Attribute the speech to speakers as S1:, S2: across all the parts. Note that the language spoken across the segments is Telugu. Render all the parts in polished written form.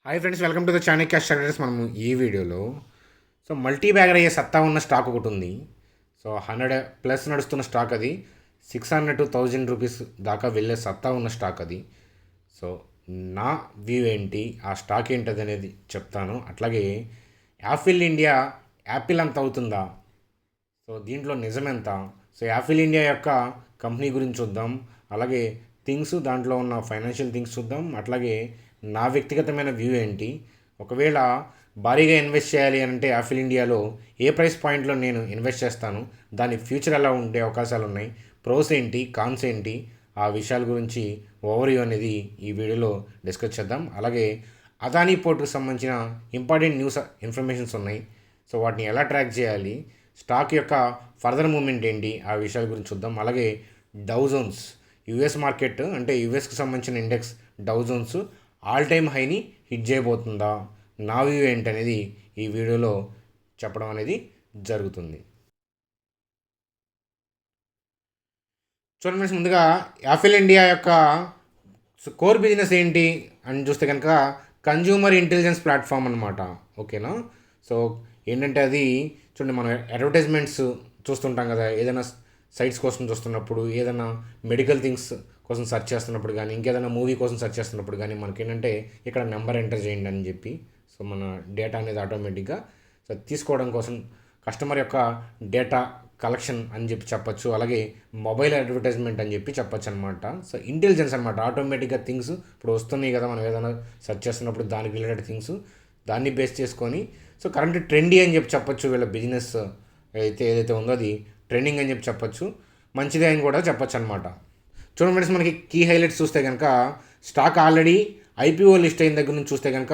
S1: Hi friends, welcome to the Chanakya starters. మనము ఈ వీడియోలో మల్టీ బ్యాగర్ అయ్యే సత్తా ఉన్న స్టాక్ ఒకటి ఉంది. 100+ నడుస్తున్న స్టాక్ అది. 600 to 1000 రూపీస్ దాకా వెళ్ళే సత్తా ఉన్న స్టాక్ అది. సో నా వ్యూ ఏంటి, ఆ స్టాక్ ఏంటది అనేది చెప్తాను. అట్లాగే యాపిల్ ఇండియా యాపిల్ అంత అవుతుందా, దీంట్లో నిజమెంత, యాపిల్ ఇండియా యొక్క కంపెనీ గురించి చూద్దాం. అలాగే దాంట్లో ఉన్న ఫైనాన్షియల్ థింగ్స్ చూద్దాం. అట్లాగే నా వ్యక్తిగతమైన వ్యూ ఏంటి, ఒకవేళ భారీగా ఇన్వెస్ట్ చేయాలి అంటే యాపిల్ ఇండియాలో ఏ ప్రైస్ పాయింట్లో నేను ఇన్వెస్ట్ చేస్తాను, దాని ఫ్యూచర్ ఎలా ఉండే అవకాశాలు ఉన్నాయి, ప్రోస్ ఏంటి, కాన్స్ ఏంటి, ఆ విషయాల గురించి ఓవర్వ్యూ అనేది ఈ వీడియోలో డిస్కస్ చేద్దాం. అలాగే అదానీ పోర్టుకు సంబంధించిన ఇంపార్టెంట్ న్యూస్ ఇన్ఫర్మేషన్స్ ఉన్నాయి. వాటిని ఎలా ట్రాక్ చేయాలి, స్టాక్ యొక్క ఫర్దర్ మూమెంట్ ఏంటి, ఆ విషయాల గురించి చూద్దాం. అలాగే డౌ జోన్స్, యుఎస్ మార్కెట్ అంటే యుఎస్కి సంబంధించిన index Dow Jones all time హైని హిట్ చేయబోతుందా, నా వ్యూ ఏంటనేది ఈ వీడియోలో చెప్పడం అనేది జరుగుతుంది. చూడండి ఫ్రెండ్స్, ముందుగా యాపిల్ ఇండియా యొక్క కోర్ బిజినెస్ ఏంటి అని చూస్తే కనుక కన్జ్యూమర్ ఇంటెలిజెన్స్ ప్లాట్ఫామ్ అనమాట. ఓకేనా. ఏంటంటే అది చూడండి, మనం అడ్వర్టైజ్మెంట్స్ చూస్తుంటాం కదా, ఏదైనా సైట్స్ కోసం చూస్తున్నప్పుడు, ఏదైనా మెడికల్ థింగ్స్ కోసం సెర్చ్ చేస్తున్నప్పుడు కానీ, ఇంకేదైనా మూవీ కోసం సెర్చ్ చేస్తున్నప్పుడు కానీ మనకేంటంటే ఇక్కడ నెంబర్ ఎంటర్ చేయండి అని చెప్పి మన డేటా అనేది ఆటోమేటిక్గా తీసుకోవడం కోసం కస్టమర్ యొక్క డేటా కలెక్షన్ అని చెప్పి చెప్పచ్చు. అలాగే మొబైల్ అడ్వర్టైజ్మెంట్ అని చెప్పి చెప్పచ్చు అనమాట. ఇంటెలిజెన్స్ అనమాట, ఆటోమేటిక్గా థింగ్స్ ఇప్పుడు వస్తున్నాయి కదా, మనం ఏదైనా సెర్చ్ చేస్తున్నప్పుడు దానికి రిలేటెడ్ థింగ్స్ దాన్ని బేస్ చేసుకొని కరెంట్ ట్రెండీ అని చెప్పి చెప్పచ్చు. వీళ్ళ బిజినెస్ ఏదైతే ఉందో అది ట్రెండింగ్ అని చెప్పి చెప్పచ్చు, మంచిదే అని కూడా చెప్పచ్చు అనమాట. చూడండి ఫ్రెండ్స్, మనకి కీ హైలైట్స్ చూస్తే కనుక స్టాక్ ఆల్రెడీ ఐపీఓ లిస్ట్ అయిన దగ్గర నుంచి చూస్తే కనుక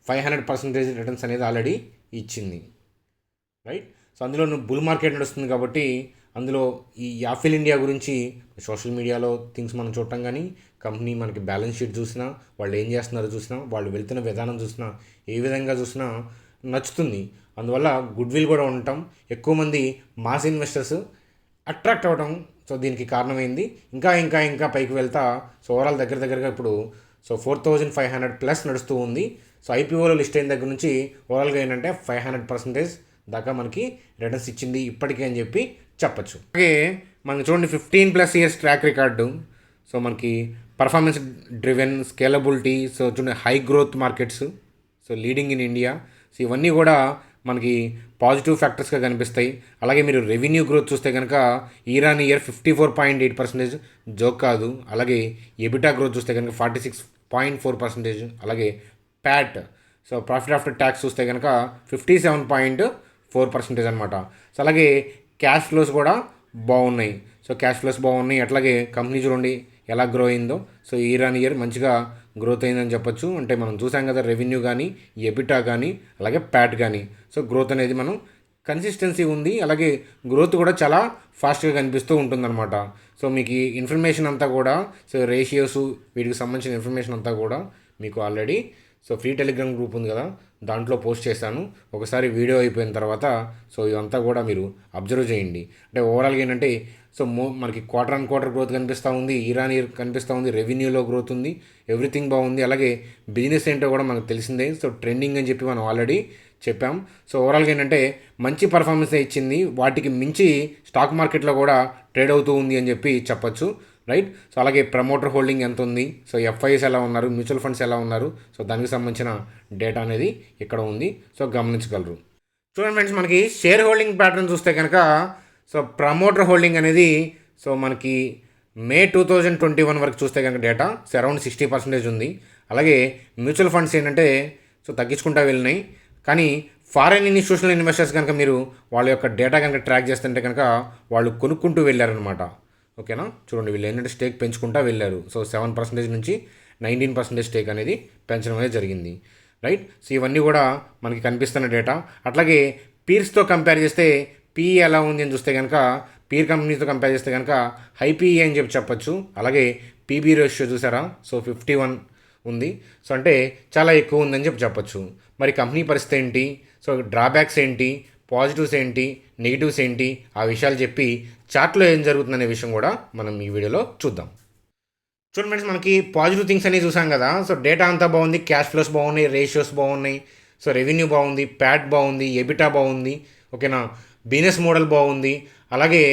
S1: 500% రిటర్న్స్ అనేది ఆల్రెడీ ఇచ్చింది, రైట్. అందులో బుల్ మార్కెట్ నడుస్తుంది కాబట్టి అందులో ఈ యాపిల్ ఇండియా గురించి సోషల్ మీడియాలో థింగ్స్ మనం చూడటం కానీ, కంపెనీ మనకి బ్యాలెన్స్ షీట్ చూసినా, వాళ్ళు ఏం చేస్తున్నారో చూసినా, వాళ్ళు వెళ్తున్న విధానం చూసినా, ఏ విధంగా చూసినా నచ్చుతుంది. అందువల్ల గుడ్ విల్ కూడా ఉండటం, ఎక్కువ మంది మాస్ ఇన్వెస్టర్స్ అట్రాక్ట్ అవ్వడం దీనికి కారణమైంది. ఇంకా ఇంకా ఇంకా పైకి వెళ్తా ఓవరాల్ దగ్గరగా ఇప్పుడు 4500+ నడుస్తూ ఉంది. ఐపీఓలో లిస్ట్ అయిన దగ్గర నుంచి ఓవరాల్గా ఏంటంటే 500% దాకా మనకి రిటర్న్స్ ఇచ్చింది ఇప్పటికీ అని చెప్పి చెప్పచ్చు. అలాగే మనకి చూడండి 15+ ఇయర్స్ ట్రాక్ రికార్డు. మనకి పర్ఫార్మెన్స్ డ్రివెన్, స్కేలబిలిటీ, చూడండి high growth markets, leading in India. ఇవన్నీ కూడా మనకి పాజిటివ్ ఫ్యాక్టర్స్గా కనిపిస్తాయి. అలాగే మీరు రెవెన్యూ గ్రోత్ చూస్తే కనుక ఇయర్ 54.8% జోక్ కాదు. అలాగే ఎబిటా గ్రోత్ చూస్తే కనుక 46.4%. అలాగే ప్యాట్ ప్రాఫిట్ ఆఫ్టర్ ట్యాక్స్ చూస్తే కనుక 57.4% అనమాట. అలాగే క్యాష్ ఫ్లోస్ కూడా బాగున్నాయి. అట్లాగే కంపెనీ చూడండి ఎలా గ్రో అయిందో. ఇయర్ మంచిగా గ్రోత్ అయిందని చెప్పొచ్చు. అంటే మనం చూసాం కదా, రెవెన్యూ కానీ, ఎబిటా కానీ, అలాగే ప్యాట్ కానీ. గ్రోత్ అనేది మనం కన్సిస్టెన్సీ ఉంది. అలాగే గ్రోత్ కూడా చాలా ఫాస్ట్గా కనిపిస్తూ ఉంటుందన్నమాట. మీకు ఈ ఇన్ఫర్మేషన్ అంతా కూడా రేషియోస్ వీటికి సంబంధించిన ఇన్ఫర్మేషన్ అంతా కూడా మీకు ఆల్రెడీ ఫ్రీ టెలిగ్రామ్ గ్రూప్ ఉంది కదా, దాంట్లో పోస్ట్ చేశాను. ఒకసారి వీడియో అయిపోయిన తర్వాత ఇదంతా కూడా మీరు అబ్జర్వ్ చేయండి. అంటే ఓవరాల్గా ఏంటంటే మనకి క్వార్టర్ గ్రోత్ కనిపిస్తూ ఉంది, ఇయర్ కనిపిస్తూ ఉంది, రెవెన్యూలో గ్రోత్ ఉంది, ఎవ్రీథింగ్ బాగుంది. అలాగే బిజినెస్ ఏంటో కూడా మనకు తెలిసిందే. ట్రెండింగ్ అని చెప్పి మనం ఆల్రెడీ చెప్పాం. ఓవరాల్గా ఏంటంటే మంచి పర్ఫార్మెన్స్ ఇచ్చింది. వాటికి మించి స్టాక్ మార్కెట్లో కూడా ట్రేడ్ అవుతూ ఉంది అని చెప్పి చెప్పచ్చు, రైట్. అలాగే ప్రమోటర్ హోల్డింగ్ ఎంత ఉంది, ఎఫ్ఐఎస్ ఎలా ఉన్నారు, మ్యూచువల్ ఫండ్స్ ఎలా ఉన్నారు, దానికి సంబంధించిన డేటా అనేది ఇక్కడ ఉంది. గమనించగలరు. చూడండి ఫ్రెండ్స్, మనకి షేర్ హోల్డింగ్ ప్యాటర్న్ చూస్తే కనుక ప్రమోటర్ హోల్డింగ్ అనేది మనకి మే 2021 వరకు చూస్తే కనుక డేటా అరౌండ్ 60% ఉంది. అలాగే మ్యూచువల్ ఫండ్స్ ఏంటంటే తగ్గించుకుంటూ వెళ్ళినాయి. కానీ ఫారెన్ ఇన్స్టిట్యూషనల్ ఇన్వెస్టర్స్ కనుక మీరు వాళ్ళ యొక్క డేటా కనుక ట్రాక్ చేస్తుంటే కనుక వాళ్ళు కొనుక్కుంటూ వెళ్ళారనమాట. ఓకేనా. చూడండి, వీళ్ళు ఏంటంటే స్టేక్ పెంచుకుంటూ వెళ్ళారు. 7% నుంచి 19% స్టేక్ అనేది పెంచడం అనేది జరిగింది, రైట్. ఇవన్నీ కూడా మనకి కనిపిస్తున్న డేటా. అట్లాగే పీర్స్తో కంపేర్ చేస్తే పీఈ ఎలా ఉంది అని చూస్తే కనుక పీర్ కంపెనీతో కంపేర్ చేస్తే కనుక హై పీఈ అని చెప్పచ్చు. అలాగే పీబీ రేషియో చూసారా, 51 ఉంది. అంటే చాలా ఎక్కువ ఉందని చెప్పచ్చు. మరి కంపెనీ పరిస్థితి ఏంటి, డ్రాబ్యాక్స్ ఏంటి, పాజిటివ్స్ ఏంటి, నెగిటివ్స్ ఏంటి, ఆ విషయాలు చెప్పి చార్ట్లో ఏం జరుగుతుందనే విషయం కూడా మనం ఈ వీడియోలో చూద్దాం. చూడండి ఫ్రెండ్స్, మనకి పాజిటివ్ థింగ్స్ అన్నీ చూసాం కదా. సో డేటా అంతా బాగుంది, క్యాష్ ఫ్లోస్ బాగున్నాయి, రేషియోస్ బాగున్నాయి, సో రెవెన్యూ బాగుంది, ప్యాట్ బాగుంది, ఎబిటా బాగుంది, ఓకేనా, బిజినెస్ మోడల్ బాగుంది. అలాగే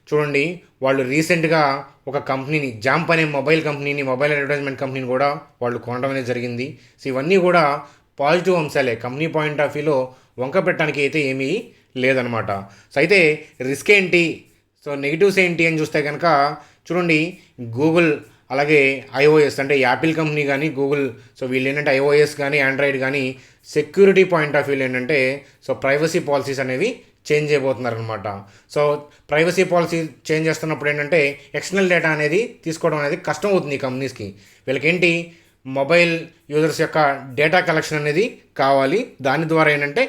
S1: చూడండి, వాళ్ళు రీసెంట్గా ఒక కంపెనీని, జాంప్ అనే మొబైల్ కంపెనీని, మొబైల్ అడ్వర్టైజ్మెంట్ కంపెనీని కూడా వాళ్ళు కొనడం అనేది జరిగింది. సో ఇవన్నీ కూడా పాజిటివ్ అంశాలే. కంపెనీ పాయింట్ ఆఫ్ వ్యూలో వంక పెట్టడానికి అయితే ఏమీ లేదనమాట. సో అయితే రిస్క్ ఏంటి, సో నెగిటివ్స్ ఏంటి అని చూస్తే కనుక చూడండి, గూగుల్ అలాగే ఐఓఎస్ అంటే యాపిల్ కంపెనీ కానీ గూగుల్, సో వీళ్ళు ఏంటంటే ఐఓఎస్ కానీ ఆండ్రాయిడ్ కానీ సెక్యూరిటీ పాయింట్ ఆఫ్ వ్యూలో ఏంటంటే సో ప్రైవసీ పాలసీస్ అనేవి చేంజ్ చేయబోతున్నారనమాట. సో ప్రైవసీ పాలసీ చేంజ్ చేస్తున్నప్పుడు ఏంటంటే ఎక్స్టర్నల్ డేటా అనేది తీసుకోవడం అనేది కష్టం అవుతుంది ఈ కంపెనీస్కి. వీళ్ళకేంటి, మొబైల్ యూజర్స్ యొక్క డేటా కలెక్షన్ అనేది కావాలి. దాని ద్వారా ఏంటంటే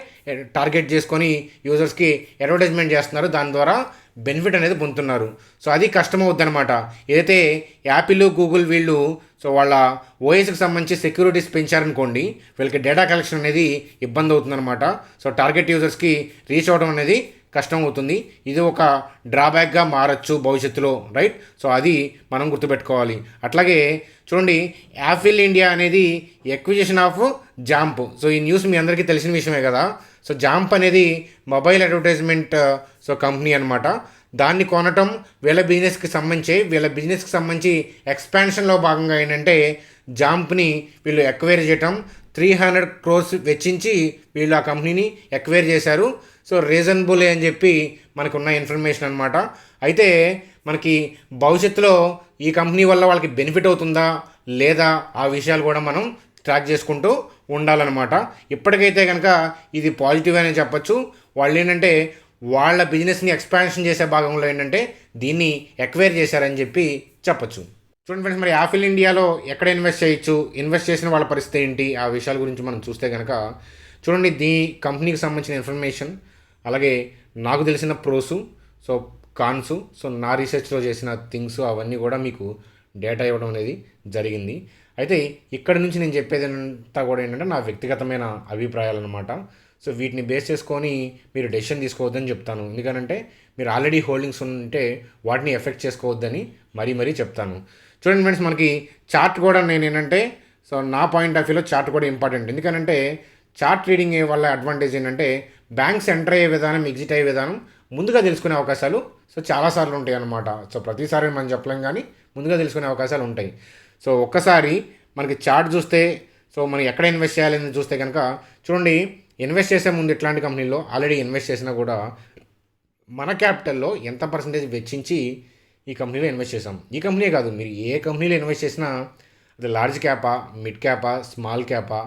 S1: టార్గెట్ చేసుకొని యూజర్స్కి అడ్వర్టైజ్మెంట్ చేస్తున్నారు, దాని ద్వారా బెనిఫిట్ అనేది పొందుతున్నారు. సో అది కష్టమవుద్ది అనమాట. ఏదైతే యాపిల్ గూగుల్ వీళ్ళు సో వాళ్ళ ఓఎస్కి సంబంధించి సెక్యూరిటీస్ పెంచారనుకోండి, వీళ్ళకి డేటా కలెక్షన్ అనేది ఇబ్బంది అవుతుందన్నమాట. సో టార్గెట్ యూజర్స్కి రీచ్ అవ్వడం అనేది కష్టం అవుతుంది. ఇది ఒక డ్రాబ్యాక్గా మారచ్చు భవిష్యత్తులో, రైట్. సో అది మనం గుర్తుపెట్టుకోవాలి. అట్లాగే చూడండి, యాపిల్ ఇండియా అనేది ఎక్విజిషన్ ఆఫ్ జాంప్. సో ఈ న్యూస్ మీ అందరికీ తెలిసిన విషయమే కదా. సో జాంప్ అనేది మొబైల్ అడ్వర్టైజ్మెంట్ సో కంపెనీ అనమాట. దాన్ని కొనటం వీళ్ళ బిజినెస్కి సంబంధించి ఎక్స్పాన్షన్లో భాగంగా ఏంటంటే జాంప్ని వీళ్ళు ఎక్వైర్ చేయటం 300 crores వెచ్చించి వీళ్ళు ఆ కంపెనీని ఎక్వైర్ చేశారు. సో రీజనబుల్ అని చెప్పి మనకున్న ఇన్ఫర్మేషన్ అనమాట. అయితే మనకి భవిష్యత్తులో ఈ కంపెనీ వల్ల వాళ్ళకి బెనిఫిట్ అవుతుందా లేదా ఆ విషయాలు కూడా మనం ట్రాక్ చేసుకుంటూ ఉండాలన్నమాట. ఇప్పటికైతే కనుక ఇది పాజిటివ్ అనే చెప్పచ్చు. వాళ్ళు ఏంటంటే వాళ్ళ బిజినెస్ని ఎక్స్పాన్షన్ చేసే భాగంలో ఏంటంటే దీన్ని ఎక్వైర్ చేశారని చెప్పి చెప్పచ్చు. చూడండి ఫ్రెండ్స్, మరి యాపిల్ ఇండియాలో ఎక్కడ ఇన్వెస్ట్ చేయొచ్చు, ఇన్వెస్ట్ చేసిన వాళ్ళ పరిస్థితి ఏంటి, ఆ విషయాల గురించి మనం చూస్తే కనుక చూడండి, కంపెనీకి సంబంధించిన ఇన్ఫర్మేషన్, అలాగే నాకు తెలిసిన ప్రోసు, సో కాన్సు, సో నా రీసెర్చ్లో చేసిన థింగ్స్ అవన్నీ కూడా మీకు డేటా ఇవ్వడం అనేది జరిగింది. అయితే ఇక్కడ నుంచి నేను చెప్పేది అంతా కూడా ఏంటంటే నా వ్యక్తిగతమైన అభిప్రాయాలు అనమాట. సో వీటిని బేస్ చేసుకొని మీరు డెసిషన్ తీసుకోవద్దని చెప్తాను. ఎందుకంటే మీరు ఆల్రెడీ హోల్డింగ్స్ ఉంటే వాటిని ఎఫెక్ట్ చేసుకోవద్దని మరీ చెప్తాను. చూడండి ఫ్రెండ్స్, మనకి చార్ట్ కూడా నేను ఏంటంటే సో నా పాయింట్ ఆఫ్ వ్యూలో చార్ట్ కూడా ఇంపార్టెంట్. ఎందుకంటే చార్ట్ రీడింగ్ వల్ల అడ్వాంటేజ్ ఏంటంటే బ్యాంక్స్ ఎంటర్ అయ్యే విధానం, ఎగ్జిట్ అయ్యే విధానం ముందుగా తెలుసుకునే అవకాశాలు సో చాలాసార్లు ఉంటాయి అన్నమాట. సో ప్రతిసారి మనం చెప్పలేం, కానీ ముందుగా తెలుసుకునే అవకాశాలు ఉంటాయి. సో ఒక్కసారి మనకి చార్ట్ చూస్తే సో మనం ఎక్కడ ఇన్వెస్ట్ చేయాలని చూస్తే కనుక చూడండి, ఇన్వెస్ట్ చేసే ముందు ఇట్లాంటి కంపెనీలో ఆల్రెడీ ఇన్వెస్ట్ చేసినా కూడా మన క్యాపిటల్లో ఎంత పర్సంటేజ్ వెచ్చించి ఈ కంపెనీలో ఇన్వెస్ట్ చేసాం. ఈ కంపెనీ కాదు, మీరు ఏ కంపెనీలో ఇన్వెస్ట్ చేసినా అది లార్జ్ క్యాపా, మిడ్ క్యాపా, స్మాల్ క్యాపా,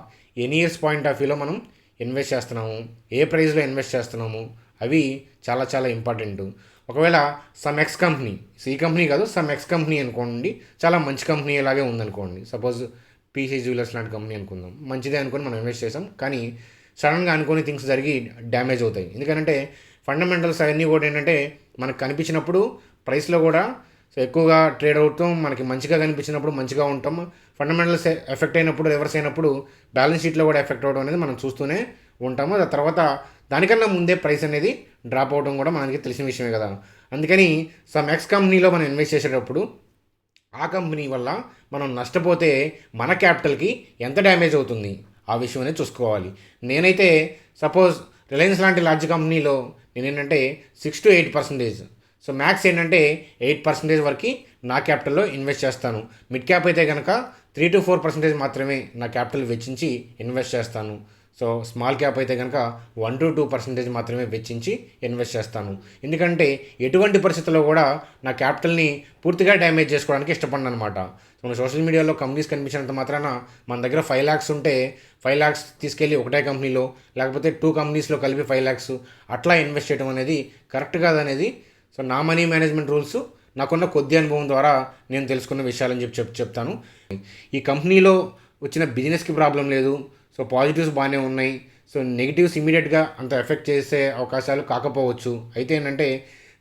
S1: ఎనీ ఇయర్స్ పాయింట్ ఆఫ్ వ్యూలో మనం ఇన్వెస్ట్ చేస్తున్నాము, ఏ ప్రైస్లో ఇన్వెస్ట్ చేస్తున్నాము, అవి చాలా చాలా ఇంపార్టెంట్. ఒకవేళ సమ్ ఎక్స్ కంపెనీ, ఈ కంపెనీ కాదు సమ్ ఎక్స్ కంపెనీ అనుకోండి, చాలా మంచి కంపెనీ ఇలాగే ఉందనుకోండి, సపోజ్ పీసీ జ్యువెలర్స్ లాంటి కంపెనీ అనుకుందాం, మంచిదే అనుకొని మనం ఇన్వెస్ట్ చేసాం, కానీ సడన్గా అనుకోని థింగ్స్ జరిగి డ్యామేజ్ అవుతాయి. ఎందుకంటే ఫండమెంటల్స్ అవన్నీ కూడా ఏంటంటే మనకు కనిపించినప్పుడు ప్రైస్లో కూడా సో ఎక్కువగా ట్రేడ్ అవుతాం, మనకి మంచిగా కనిపించినప్పుడు మంచిగా ఉంటాం, ఫండమెంటల్స్ ఎఫెక్ట్ అయినప్పుడు, రివర్స్ అయినప్పుడు బ్యాలెన్స్ షీట్లో కూడా ఎఫెక్ట్ అవ్వడం అనేది మనం చూస్తూనే ఉంటాము. ఆ తర్వాత దానికన్నా ముందే ప్రైస్ అనేది డ్రాప్ అవడం కూడా మనకి తెలిసిన విషయమే కదా. అందుకని సమ్ ఎక్స్ కంపెనీలో మనం ఇన్వెస్ట్ చేసేటప్పుడు ఆ కంపెనీ వల్ల మనం నష్టపోతే మన క్యాపిటల్కి ఎంత డ్యామేజ్ అవుతుంది ఆ విషయం అనేది చూసుకోవాలి. నేనైతే సపోజ్ రిలయన్స్ లాంటి లార్జ్ కంపెనీలో నేనేంటంటే 6 to 8%, సో మ్యాక్స్ ఏంటంటే 8% వరకు నా క్యాపిటల్లో ఇన్వెస్ట్ చేస్తాను. మిడ్ క్యాప్ అయితే కనుక 3 to 4% మాత్రమే నా క్యాపిటల్ వెచ్చించి ఇన్వెస్ట్ చేస్తాను. సో స్మాల్ క్యాప్ అయితే కనుక 1 to 2% మాత్రమే వెచ్చించి ఇన్వెస్ట్ చేస్తాను. ఎందుకంటే ఎటువంటి పరిస్థితుల్లో కూడా నా క్యాపిటల్ని పూర్తిగా డ్యామేజ్ చేసుకోవడానికి ఇష్టపడను అనమాట. మన సోషల్ మీడియాలో కంపెనీస్ కనిపించినంత మాత్రాన మన దగ్గర 5 lakhs ఉంటే 5 lakhs తీసుకెళ్ళి ఒకటే కంపెనీలో, లేకపోతే 2 companiesలో కలిపి 5 lakhs అట్లా ఇన్వెస్ట్ చేయడం అనేది కరెక్ట్ కాదనేది సో నా మనీ మేనేజ్మెంట్ రూల్స్, నాకున్న కొద్ది అనుభవం ద్వారా నేను తెలుసుకున్న విషయాలని చెప్తాను. ఈ కంపెనీలో వచ్చిన బిజినెస్కి ప్రాబ్లం లేదు, సో పాజిటివ్స్ బాగానే ఉన్నాయి, సో నెగిటివ్స్ ఇమీడియట్గా అంత ఎఫెక్ట్ చేసే అవకాశాలు కాకపోవచ్చు. అయితే ఏంటంటే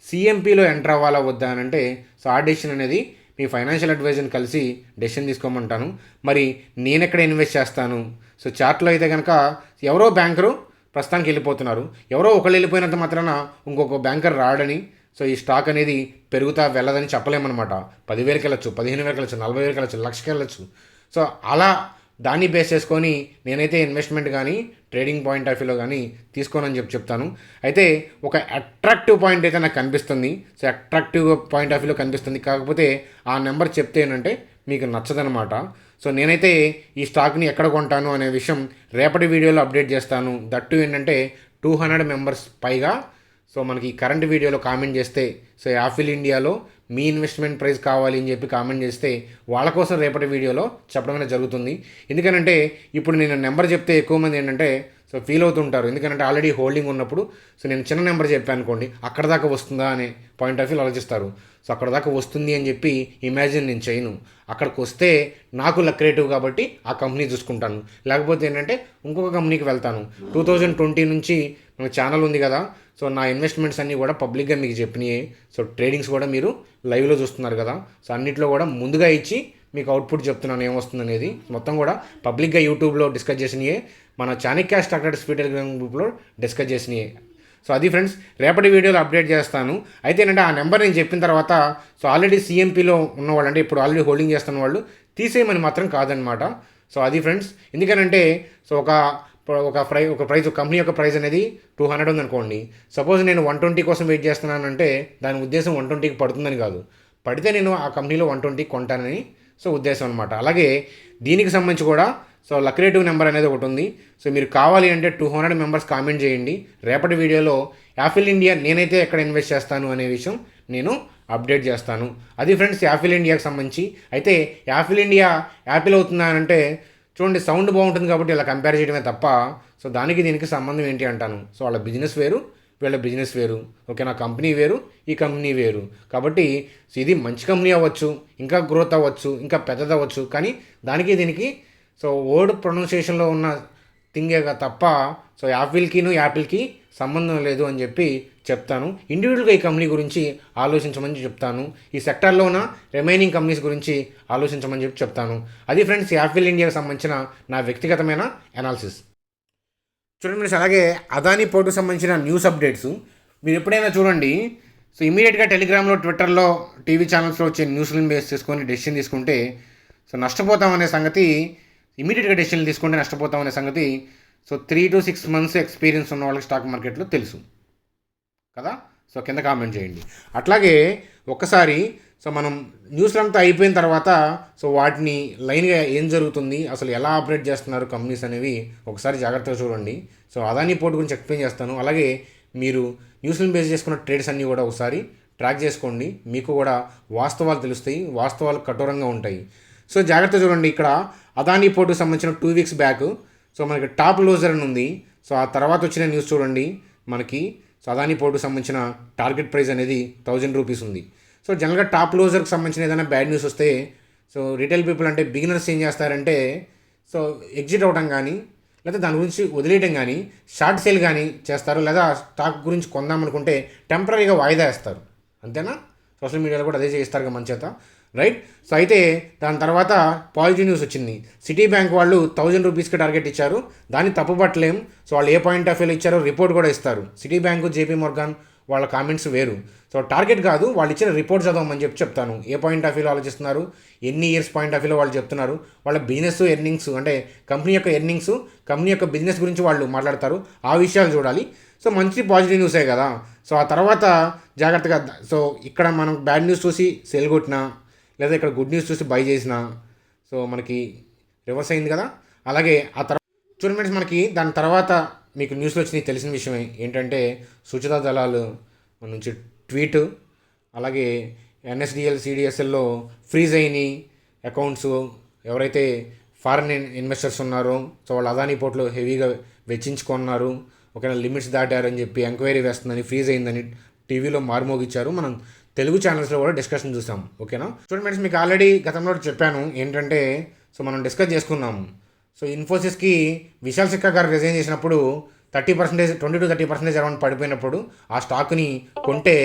S1: సిఎంపిలో ఎంటర్ అవ్వాలా వద్దా అని అంటే సో ఆ డెసిషన్ అనేది మీ ఫైనాన్షియల్ అడ్వైజర్ని కలిసి డెసిషన్ తీసుకోమంటాను. మరి నేను ఎక్కడ ఇన్వెస్ట్ చేస్తాను, సో చార్ట్లో అయితే కనుక ఎవరో బ్యాంకరు ప్రస్తుతానికి వెళ్ళిపోతున్నారు, ఎవరో ఒకళ్ళు వెళ్ళిపోయినంత మాత్రాన ఇంకొక బ్యాంకర్ రాడని సో ఈ స్టాక్ అనేది పెరుగుతా వెళ్ళదని చెప్పలేమన్నమాట. 10,000కి వెళ్ళచ్చు, 15,000కి వెళ్ళచ్చు, 40,000కి వెళ్ళచ్చు, లక్షకి వెళ్ళచ్చు. సో అలా దాన్ని బేస్ చేసుకొని నేనైతే ఇన్వెస్ట్మెంట్ కానీ ట్రేడింగ్ పాయింట్ ఆఫ్ వ్యూలో కానీ తీసుకోనని చెప్తాను. అయితే ఒక అట్రాక్టివ్ పాయింట్ అయితే నాకు కనిపిస్తుంది. సో అట్రాక్టివ్ పాయింట్ ఆఫ్ వ్యూలో కనిపిస్తుంది. కాకపోతే ఆ నెంబర్ చెప్తే ఏంటంటే మీకు నచ్చదనమాట. సో నేనైతే ఈ స్టాక్ని ఎక్కడ కొంటాను అనే విషయం రేపటి వీడియోలో అప్డేట్ చేస్తాను. దట్టు ఏంటంటే 200 మెంబర్స్ పైగా సో మనకి కరెంట్ వీడియోలో కామెంట్ చేస్తే, సో యాపిల్ ఇండియాలో మీ ఇన్వెస్ట్మెంట్ ప్రైస్ కావాలి అని చెప్పి కామెంట్ చేస్తే వాళ్ళ కోసం రేపటి వీడియోలో చెప్పడం జరుగుతుంది. ఎందుకనంటే ఇప్పుడు నేను నెంబర్ చెప్తే ఎక్కువ మంది ఏంటంటే సో ఫీల్ అవుతుంటారు. ఎందుకంటే ఆల్రెడీ హోల్డింగ్ ఉన్నప్పుడు సో నేను చిన్న నెంబర్ చెప్పాను అనుకోండి, అక్కడ దాకా వస్తుందా అనే పాయింట్ ఆఫ్ వ్యూ ఆలోచిస్తారు. సో అక్కడ దాకా వస్తుంది అని చెప్పి ఇమాజిన్ నేను చేయను. అక్కడికి వస్తే నాకు లక్రేటివ్ కాబట్టి ఆ కంపెనీ చూసుకుంటాను. లేకపోతే ఏంటంటే ఇంకొక కంపెనీకి వెళ్తాను. 2020 నుంచి మన ఛానల్ ఉంది కదా, సో నా ఇన్వెస్ట్మెంట్స్ అన్నీ కూడా పబ్లిక్గా మీకు చెప్పినాయి. సో ట్రేడింగ్స్ కూడా మీరు లైవ్లో చూస్తున్నారు కదా, సో అన్నిట్లో కూడా ముందుగా ఇచ్చి మీకు అవుట్పుట్ చెప్తున్నాను ఏమొస్తుంది అనేది. మొత్తం కూడా పబ్లిక్గా యూట్యూబ్లో డిస్కస్ చేసినాయే, మన చాణక్య స్టాక్ ట్రేడర్స్ టెలిగ్రామ్ గ్రూప్లో డిస్కస్ చేసినాయి. సో అది ఫ్రెండ్స్, రేపటి వీడియోలో అప్డేట్ చేస్తాను. అయితే ఏంటంటే ఆ నెంబర్ నేను చెప్పిన తర్వాత సో ఆల్రెడీ సిఎంపీలో ఉన్నవాళ్ళు, అంటే ఇప్పుడు ఆల్రెడీ హోల్డింగ్ చేస్తున్న వాళ్ళు తీసేయమని మాత్రం కాదనమాట. సో అది ఫ్రెండ్స్, ఎందుకనంటే సో ఒక ప్రైజ్ కంపెనీ యొక్క ప్రైస్ అనేది 200 ఉందనుకోండి. సపోజ్ నేను 120 కోసం వెయిట్ చేస్తున్నానంటే దాని ఉద్దేశం 120కి పడుతుందని కాదు, పడితే నేను ఆ కంపెనీలో 120కి కొంటానని సో ఉద్దేశం అనమాట. అలాగే దీనికి సంబంధించి కూడా సో లక్రేటివ్ నెంబర్ అనేది ఒకటి ఉంది. సో మీరు కావాలి అంటే 200 మెంబర్స్ కామెంట్ చేయండి. రేపటి వీడియోలో యాపిల్ ఇండియా నేనైతే ఎక్కడ ఇన్వెస్ట్ చేస్తాను అనే విషయం నేను అప్డేట్ చేస్తాను. అది ఫ్రెండ్స్ యాపిల్ ఇండియాకి సంబంధించి. అయితే యాపిల్ ఇండియా యాపిల్ అవుతుందా అంటే చూడండి, సౌండ్ బాగుంటుంది కాబట్టి ఇలా కంపేర్ చేయడమే తప్ప సో దానికి దీనికి సంబంధం ఏంటి అంటాను. సో వాళ్ళ బిజినెస్ వేరు, వీళ్ళ బిజినెస్ వేరు. ఓకే, నా కంపెనీ వేరు, ఈ కంపెనీ వేరు. కాబట్టి సో ఇది మంచి కంపెనీ అవ్వచ్చు, ఇంకా గ్రోత్ అవ్వచ్చు, ఇంకా పెద్దది అవ్వచ్చు, కానీ దానికి దీనికి సో వర్డ్ ప్రొనౌన్సియేషన్లో ఉన్న థింగే తప్ప సో యాపిల్కి సంబంధం లేదు అని చెప్పి చెప్తాను. ఇండివిజువల్గా ఈ కంపెనీ గురించి ఆలోచించమని చెప్తాను. ఈ సెక్టార్లో ఉన్న రిమైనింగ్ కంపెనీస్ గురించి ఆలోచించమని చెప్పి చెప్తాను. అది ఫ్రెండ్స్ యాపిల్ ఇండియాకి సంబంధించిన నా వ్యక్తిగతమైన అనాలిసిస్. చూడండి ఫ్రెండ్స్, అలాగే అదానీ పోర్టుకు సంబంధించిన న్యూస్ అప్డేట్స్ మీరు ఎప్పుడైనా చూడండి. సో ఇమీడియట్గా టెలిగ్రామ్లో, ట్విట్టర్లో, టీవీ ఛానల్స్లో వచ్చే న్యూస్లను బేస్ చేసుకొని డెసిషన్ తీసుకుంటే సో నష్టపోతామనే సంగతి, ఇమీడియట్గా డెసిషన్లు తీసుకుంటే నష్టపోతామనే సంగతి సో 3 to 6 months ఎక్స్పీరియన్స్ ఉన్న వాళ్ళకి స్టాక్ మార్కెట్లో తెలుసు కదా. సో కింద కామెంట్ చేయండి. అట్లాగే ఒక్కసారి సో మనం న్యూస్లంతా అయిపోయిన తర్వాత సో వాటిని లైన్గా ఏం జరుగుతుంది, అసలు ఎలా ఆపరేట్ చేస్తున్నారు కంపెనీస్ అనేవి ఒకసారి జాగ్రత్తగా చూడండి. సో అదానీ పోర్ట్ గురించి ఎక్స్ప్లెయిన్ చేస్తాను. అలాగే మీరు న్యూస్లను బేస్ చేసుకున్న ట్రేడ్స్ అన్నీ కూడా ఒకసారి ట్రాక్ చేసుకోండి. మీకు కూడా వాస్తవాలు తెలుస్తాయి, వాస్తవాలు కఠోరంగా ఉంటాయి. సో జాగ్రత్త చూడండి. ఇక్కడ అదానీ పోర్టుకు సంబంధించిన 2 weeks బ్యాక్ సో మనకి టాప్ లోజర్ అని ఉంది. సో ఆ తర్వాత వచ్చిన న్యూస్ చూడండి, మనకి సో అదానీ పోర్టుకు సంబంధించిన టార్గెట్ ప్రైస్ అనేది 1000 రూపీస్ ఉంది. సో జనరల్గా టాప్ లోజర్కి సంబంధించిన ఏదైనా బ్యాడ్ న్యూస్ వస్తే సో రిటైల్ పీపుల్ అంటే బిగినర్స్ ఏం చేస్తారంటే సో ఎగ్జిట్ అవ్వడం కానీ, లేదా దాని గురించి వదిలేయడం కానీ, షార్ట్ సేల్ కానీ చేస్తారు, లేదా స్టాక్ గురించి కొందామనుకుంటే టెంపరీగా వాయిదా వేస్తారు. అంతేనా? సోషల్ మీడియాలో కూడా అదే చేస్తారు మన చేత, రైట్? సో అయితే దాని తర్వాత పాజిటివ్ న్యూస్ వచ్చింది. సిటీ బ్యాంక్ వాళ్ళు 1000 రూపీస్కి టార్గెట్ ఇచ్చారు. దాన్ని తప్పుపట్టలేం. సో వాళ్ళు ఏ పాయింట్ ఆఫ్ వ్యూలో ఇచ్చారో రిపోర్ట్ కూడా ఇస్తారు. సిటీ బ్యాంకు, జేపీ మోర్గాన్ వాళ్ళ కామెంట్స్ వేరు. సో టార్గెట్ కాదు, వాళ్ళు ఇచ్చిన రిపోర్ట్ చదవమని చెప్తాను. ఏ పాయింట్ ఆఫ్ వ్యూలో ఆలోచిస్తున్నారు, ఎన్ని ఇయర్స్ పాయింట్ ఆఫ్ వ్యూలో వాళ్ళు చెప్తున్నారు, వాళ్ళ బిజినెస్ ఎర్నింగ్స్ అంటే కంపెనీ యొక్క ఎర్నింగ్స్, కంపెనీ యొక్క బిజినెస్ గురించి వాళ్ళు మాట్లాడతారు. ఆ విషయాలు చూడాలి. సో మంచి పాజిటివ్ న్యూసే కదా. సో ఆ తర్వాత జాగ్రత్తగా సో ఇక్కడ మనం బ్యాడ్ న్యూస్ చూసి సెల్ కొట్టినా, లేదా ఇక్కడ గుడ్ న్యూస్ చూసి బై చేసినా సో మనకి రివర్స్ అయింది కదా. అలాగే ఆ తర్వాత చూడండి ఫ్రెండ్స్, మనకి దాని తర్వాత మీకు న్యూస్లో వచ్చినాయి తెలిసిన విషయమే ఏంటంటే సుచితా దళాలు నుంచి ట్వీట్, అలాగే ఎన్ఎస్డిఎల్, సిడిఎస్ఎల్లో ఫ్రీజ్ అయినాయి అకౌంట్స్. ఎవరైతే ఫారిన్ ఇన్వెస్టర్స్ ఉన్నారో సో వాళ్ళు అదానీ పోర్ట్లో హెవీగా వెచ్చించుకున్నారు, ఒకవేళ లిమిట్స్ దాటారని చెప్పి ఎంక్వైరీ వేస్తుందని, ఫ్రీజ్ అయిందని టీవీలో మారుమోగిచ్చారు. మనం తెలుగు ఛానల్స్లో కూడా డిస్కషన్ చూసాం. ఓకేనా? చూడండి ఫ్రెండ్స్, మీకు ఆల్రెడీ గతంలో చెప్పాను ఏంటంటే సో మనం డిస్కస్ చేసుకున్నాము. సో ఇన్ఫోసిస్కి విశాల్ సిక్కా గారు రిజైన్ చేసినప్పుడు 30%, 20-30% అరౌండ్ పడిపోయినప్పుడు ఆ స్టాక్ని కొంటే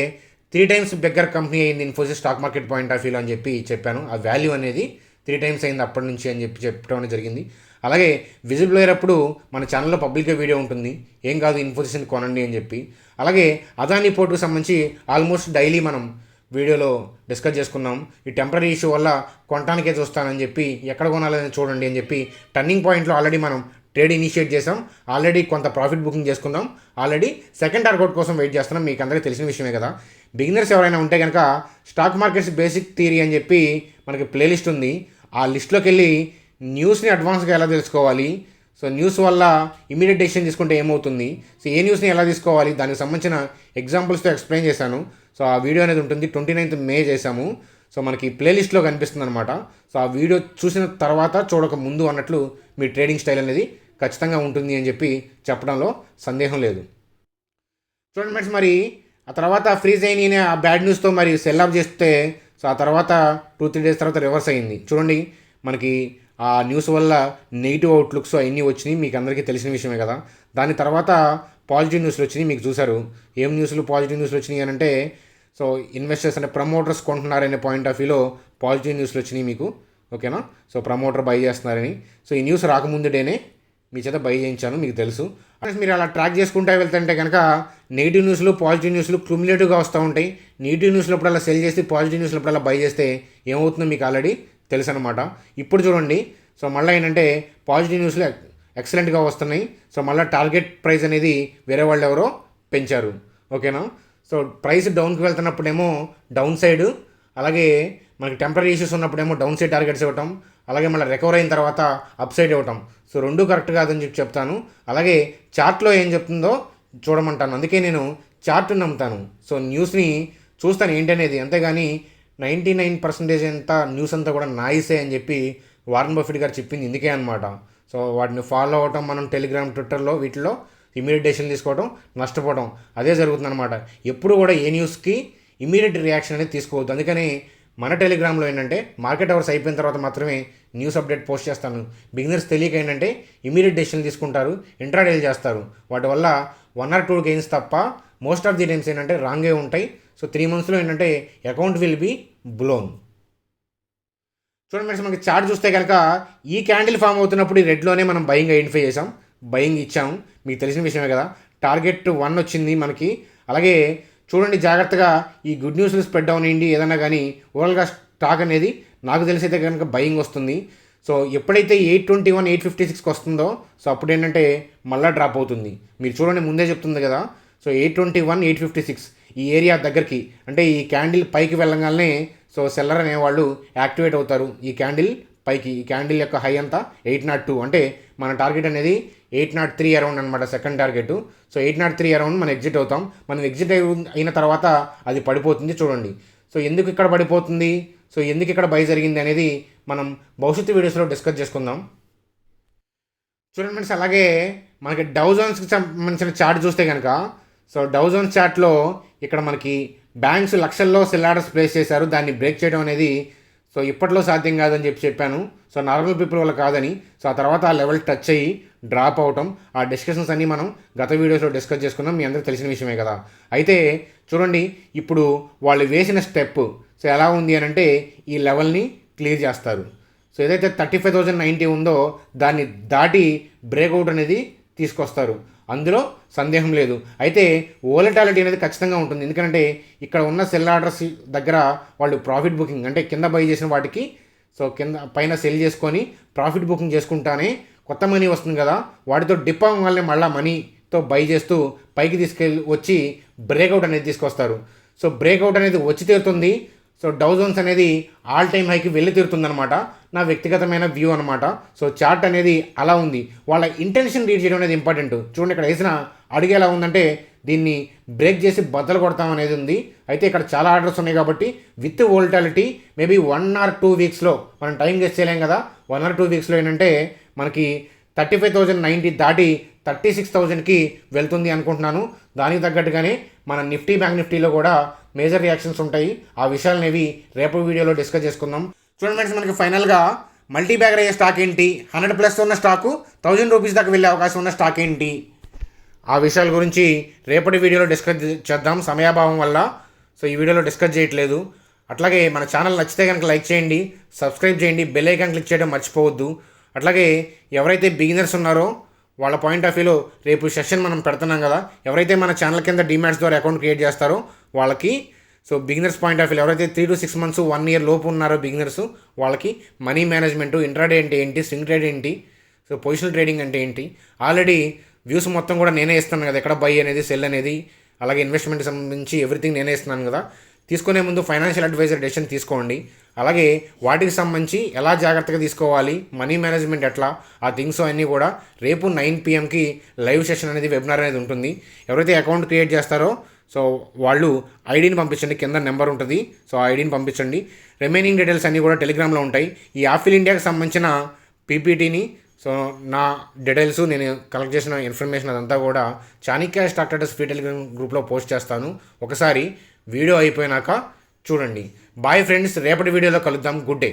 S1: 3 times బిగ్గర్ కంపెనీ అయింది Infosys stock market point of వ్యూలో అని చెప్పి చెప్పాను. ఆ వాల్యూ అనేది 3 times అయింది అప్పటి నుంచి అని చెప్పి చెప్పడం జరిగింది. అలాగే విజిబుల్ అయ్యేటప్పుడు మన ఛానల్లో పబ్లిక్గా వీడియో ఉంటుంది, ఏం కాదు ఇన్ఫోసిస్ని కొనండి అని చెప్పి. అలాగే అదానీ పోర్టుకు సంబంధించి ఆల్మోస్ట్ డైలీ మనం వీడియోలో డిస్కస్ చేసుకున్నాం. ఈ టెంపరీ ఇష్యూ వల్ల కొనటానికే చూస్తానని చెప్పి ఎక్కడ కొనాలని చూడండి అని చెప్పి టర్నింగ్ పాయింట్లో ఆల్రెడీ మనం ట్రేడ్ ఇనిషియేట్ చేసాం. ఆల్రెడీ కొంత ప్రాఫిట్ బుకింగ్ చేసుకుందాం. ఆల్రెడీ సెకండ్ టార్గెట్ కోసం వెయిట్ చేస్తున్నాం. మీకు అందరికీ తెలిసిన విషయమే కదా. బిగినర్స్ ఎవరైనా ఉంటే కనుక స్టాక్ మార్కెట్స్ బేసిక్ థియరీ అని చెప్పి మనకి ప్లేలిస్ట్ ఉంది. ఆ లిస్ట్లోకి వెళ్ళి న్యూస్ని అడ్వాన్స్గా ఎలా తెలుసుకోవాలి, సో న్యూస్ వల్ల ఇమీడియట్ డెసిషన్ తీసుకుంటే ఏమవుతుంది, సో ఏ న్యూస్ని ఎలా తీసుకోవాలి, దానికి సంబంధించిన ఎగ్జాంపుల్స్తో ఎక్స్ప్లెయిన్ చేశాను. సో ఆ వీడియో అనేది ఉంటుంది, 29th మే చేశాము. సో మనకి ప్లేలిస్ట్లో కనిపిస్తుంది అనమాట. సో ఆ వీడియో చూసిన తర్వాత చూడక ముందు అన్నట్లు మీ ట్రేడింగ్ స్టైల్ అనేది ఖచ్చితంగా ఉంటుంది అని చెప్పి చెప్పడంలో సందేహం లేదు. చూడండి ఫ్రెండ్స్, మరి ఆ తర్వాత ఫ్రీజ్ అయిన ఆ బ్యాడ్ న్యూస్తో మరి సెల్ ఆఫ్ చేస్తే, సో ఆ తర్వాత 2-3 days తర్వాత రివర్స్ అయింది. చూడండి, మనకి ఆ న్యూస్ వల్ల నెగిటివ్ అవుట్లుక్స్ అవన్నీ వచ్చినాయి, మీకు అందరికీ తెలిసిన విషయమే కదా. దాని తర్వాత పాజిటివ్ న్యూస్లు వచ్చినాయి, మీకు చూసారు. ఏం న్యూస్లు పాజిటివ్ న్యూస్లు వచ్చినాయి అని అంటే, సో ఇన్వెస్టర్స్ అంటే ప్రమోటర్స్ కొంటున్నారనే పాయింట్ ఆఫ్ వ్యూలో పాజిటివ్ న్యూస్లు వచ్చినాయి మీకు, ఓకేనా. సో ప్రమోటర్ బై చేస్తున్నారని, సో ఈ న్యూస్ రాకముందు డేనే మీ చేత బై చేయించాను, మీకు తెలుసు. మీరు అలా ట్రాక్ చేసుకుంటూ వెళ్తుంటే కనుక నెగిటివ్ న్యూస్లు పాజిటివ్ న్యూస్లు క్యుములేటివ్గా వస్తూ ఉంటాయి. నెగిటివ్ న్యూస్లో అలా సెల్ చేసి పాజిటివ్ న్యూస్లో అలా బై చేస్తే ఏమవుతుందో మీకు ఆల్రెడీ తెలుసు అనమాట. ఇప్పుడు చూడండి, సో మళ్ళీ ఏంటంటే పాజిటివ్ న్యూస్లు ఎక్సలెంట్గా వస్తున్నాయి. సో మళ్ళీ టార్గెట్ ప్రైస్ అనేది వేరే వాళ్ళు ఎవరో పెంచారు, ఓకేనా. సో ప్రైస్ డౌన్కి వెళ్తున్నప్పుడేమో డౌన్ సైడ్, అలాగే మనకి టెంపరీ ఇష్యూస్ ఉన్నప్పుడేమో డౌన్ సైడ్ టార్గెట్స్ ఇవ్వటం, అలాగే మళ్ళీ రికవర్ అయిన తర్వాత అప్ సైడ్ ఇవ్వటం. సో రెండూ కరెక్ట్ కాదని చెప్పి చెప్తాను. అలాగే చార్ట్లో ఏం చెప్తుందో చూడమంటాను, అందుకే నేను చార్ట్ నమ్ముతాను. సో న్యూస్ని చూస్తాను ఏంటనేది, అంతేగాని 99% అంతా న్యూస్ అంతా కూడా నాయిసే అని చెప్పి వారన్ బఫెట్ గారు చెప్పింది ఇందుకే అనమాట. సో వాటిని ఫాలో అవటం మనం టెలిగ్రామ్ ట్విట్టర్లో వీటిలో ఇమీడియట్ డెసిషన్ తీసుకోవడం, నష్టపోవడం అదే జరుగుతుందన్నమాట. ఎప్పుడు కూడా ఏ న్యూస్కి ఇమీడియట్ రియాక్షన్ అనేది తీసుకోవద్దు. అందుకని మన టెలిగ్రామ్లో ఏంటంటే మార్కెట్ అవర్స్ అయిపోయిన తర్వాత మాత్రమే న్యూస్ అప్డేట్ పోస్ట్ చేస్తాను. బిగినర్స్ తెలియక ఏంటంటే ఇమీడియట్ డెసిషన్ తీసుకుంటారు, ఇంట్రాడేలు చేస్తారు. వాటి వల్ల 1 or 2 గెయిన్స్ తప్ప మోస్ట్ ఆఫ్ ది టైమ్స్ ఏంటంటే రాంగే ఉంటాయి. సో 3 monthsలో ఏంటంటే అకౌంట్ విల్ బీ బ్లోన్. చూడండి ఫ్రెండ్స్, మనకి చార్ట్ చూస్తే కనుక ఈ క్యాండిల్ ఫామ్ అవుతున్నప్పుడు ఈ రెడ్లోనే మనం బయింగ్ ఐడెంటిఫై చేసాం, బయింగ్ ఇచ్చాం, మీకు తెలిసిన విషయమే కదా. టార్గెట్ 1 వచ్చింది మనకి. అలాగే చూడండి జాగ్రత్తగా, ఈ గుడ్ న్యూస్లు స్ప్రెడ్ డౌన్ అయ్యింది ఏదన్నా కానీ ఓవరాల్గా స్టాక్ అనేది నాకు తెలిసైతే కనుక బయింగ్ వస్తుంది. సో ఎప్పుడైతే 821, 856కి వస్తుందో సో అప్పుడు ఏంటంటే మళ్ళీ డ్రాప్ అవుతుంది. మీరు చూడండి ముందే చెప్తుంది కదా. సో 821, 856 ఈ ఏరియా దగ్గరికి, అంటే ఈ క్యాండిల్ పైకి వెళ్ళగానే సో సెల్లర్ అనేవాళ్ళు యాక్టివేట్ అవుతారు. ఈ క్యాండిల్ పైకి, ఈ క్యాండిల్ యొక్క హై అంతా 802, అంటే మన టార్గెట్ అనేది 803 అరౌండ్ అనమాట, సెకండ్ టార్గెట్. సో 803 అరౌండ్ మనం ఎగ్జిట్ అవుతాం. మనం ఎగ్జిట్ అయిన తర్వాత అది పడిపోతుంది. చూడండి, సో ఎందుకు ఇక్కడ పడిపోతుంది, సో ఎందుకు ఇక్కడ బై జరిగింది అనేది మనం భవిష్యత్తు వీడియోస్లో డిస్కస్ చేసుకుందాం. చూడండి ఫ్రెండ్స్, అలాగే మనకి డౌ జోన్స్కి సంబంధించిన చార్ట్ చూస్తే కనుక, సో డౌ జోన్స్ చార్ట్లో ఇక్కడ మనకి బ్యాంక్స్ లక్షల్లో సెల్ ఆర్డర్స్ ప్లేస్ చేశారు. దాన్ని బ్రేక్ చేయడం అనేది సో ఇప్పట్లో సాధ్యం కాదని చెప్పాను. సో నార్మల్ పీపుల్ వల్ల కాదని. సో ఆ తర్వాత ఆ లెవెల్ టచ్ అయ్యి డ్రాప్ అవటం, ఆ డిస్కషన్స్ అన్నీ మనం గత వీడియోస్లో డిస్కస్ చేసుకున్నాం, మీ అందరికీ తెలిసిన విషయమే కదా. అయితే చూడండి, ఇప్పుడు వాళ్ళు వేసిన స్టెప్ సో ఎలా ఉంది అని అంటే ఈ లెవెల్ని క్లియర్ చేస్తారు. సో ఏదైతే 35,090 ఉందో దాన్ని దాటి బ్రేక్అవుట్ అనేది తీసుకొస్తారు, అందులో సందేహం లేదు. అయితే వోలటాలిటీ అనేది ఖచ్చితంగా ఉంటుంది, ఎందుకంటే ఇక్కడ ఉన్న సెల్ ఆర్డర్స్ దగ్గర వాళ్ళు ప్రాఫిట్ బుకింగ్ అంటే కింద బై చేసిన వాటికి సో కింద పైన సెల్ చేసుకొని ప్రాఫిట్ బుకింగ్ చేసుకుంటానే కొత్త మనీ వస్తుంది కదా, వాటితో డిప్ అవ్వడం వల్లే మళ్ళీ మనీతో బై చేస్తూ పైకి తీసుకెళ్ళి వచ్చి బ్రేక్అవుట్ అనేది తీసుకొస్తారు. సో బ్రేక్అవుట్ అనేది వచ్చి తీరుతుంది. సో డౌ జోన్స్ అనేది ఆల్ టైమ్ హైకి వెళ్ళి తీరుతుందనమాట, నా వ్యక్తిగతమైన వ్యూ అనమాట. సో చార్ట్ అనేది అలా ఉంది, వాళ్ళ ఇంటెన్షన్ రీడ్ చేయడం అనేది ఇంపార్టెంట్. చూడండి, ఇక్కడ వేసిన అడుగు ఎలా ఉందంటే దీన్ని బ్రేక్ చేసి బద్దలు కొడతాం అనేది ఉంది. అయితే ఇక్కడ చాలా ఆర్డర్స్ ఉన్నాయి కాబట్టి విత్ వోల్టాలిటీ మేబీ 1 or 2 వీక్స్లో మనం టైం గెస్ట్ చేయలేం కదా. 1 or 2 వీక్స్లో ఏంటంటే మనకి 35,090 దాటి 36,000కి వెళ్తుంది అనుకుంటున్నాను. దానికి తగ్గట్టుగానే మన నిఫ్టీ, బ్యాంక్ నిఫ్టీలో కూడా మేజర్ రియాక్షన్స్ ఉంటాయి. ఆ విషయాలనేవి రేపు వీడియోలో డిస్కస్ చేసుకుందాం. చూడండి ఫ్రెండ్స్, మనకి ఫైనల్గా మల్టీ బ్యాగర్ అయ్యే స్టాక్ ఏంటి, 100+ ఉన్న స్టాకు 1000 రూపీస్ దాకా వెళ్ళే అవకాశం ఉన్న స్టాక్ ఏంటి, ఆ విషయాల గురించి రేపటి వీడియోలో డిస్కస్ చేద్దాం. సమయాభావం వల్ల సో ఈ వీడియోలో డిస్కస్ చేయట్లేదు. అట్లాగే మన ఛానల్ నచ్చితే కనుక లైక్ చేయండి, సబ్స్క్రైబ్ చేయండి, బెల్ ఐకాన్ క్లిక్ చేయడం మర్చిపోవద్దు. అట్లాగే ఎవరైతే బిగినర్స్ ఉన్నారో వాళ్ళ పాయింట్ ఆఫ్ వ్యూలో రేపు సెషన్ మనం పెడుతున్నాం కదా, ఎవరైతే మన ఛానల్ కింద డీమ్యాట్స్ ద్వారా అకౌంట్ క్రియేట్ చేస్తారో వాళ్ళకి, so beginners point of view ఎవరైతే 3 to 6 months 1 year లోపు ఉన్నారో బిగినర్స్, వాళ్ళకి మనీ మేనేజ్మెంట్, ఇంట్రాడే అంటే ఏంటి, స్వింగ్ ట్రేడ్ ఏంటి, సో పొజిషనల్ ట్రేడింగ్ అంటే ఏంటి, ఆల్రెడీ వ్యూస్ మొత్తం కూడా నేనే ఇస్తాను కదా, ఎక్కడ బై అనేది, సెల్ అనేది, అలాగే ఇన్వెస్ట్మెంట్కి సంబంధించి ఎవ్రీథింగ్ నేనే ఇస్తున్నాను కదా. తీసుకునే ముందు ఫైనాన్షియల్ అడ్వైజర్ డెసిషన్ తీసుకోండి. అలాగే వాటికి సంబంధించి ఎలా జాగ్రత్తగా తీసుకోవాలి, మనీ మేనేజ్మెంట్ ఎట్లా, ఆ థింగ్స్ అన్నీ కూడా రేపు 9 PMకి లైవ్ సెషన్ అనేది, వెబినార్ అనేది ఉంటుంది. ఎవరైతే అకౌంట్ క్రియేట్ చేస్తారో సో వాళ్ళు ఐడిని పంపించండి, కింద నెంబర్ ఉంటుంది, సో ఆ ఐడిని పంపించండి. రిమైనింగ్ డీటెయిల్స్ అన్నీ కూడా టెలిగ్రామ్లో ఉంటాయి. ఈ ఆఫిల్ ఇండియాకి సంబంధించిన పీపీటీని, సో నా డీటెయిల్స్, నేను కలెక్ట్ చేసిన ఇన్ఫర్మేషన్ అదంతా కూడా Chanakya stock traders free Telegram గ్రూప్లో పోస్ట్ చేస్తాను. ఒకసారి వీడియో అయిపోయినాక చూడండి. బాయ్ ఫ్రెండ్స్, రేపటి వీడియోలో కలుద్దాం. Good day.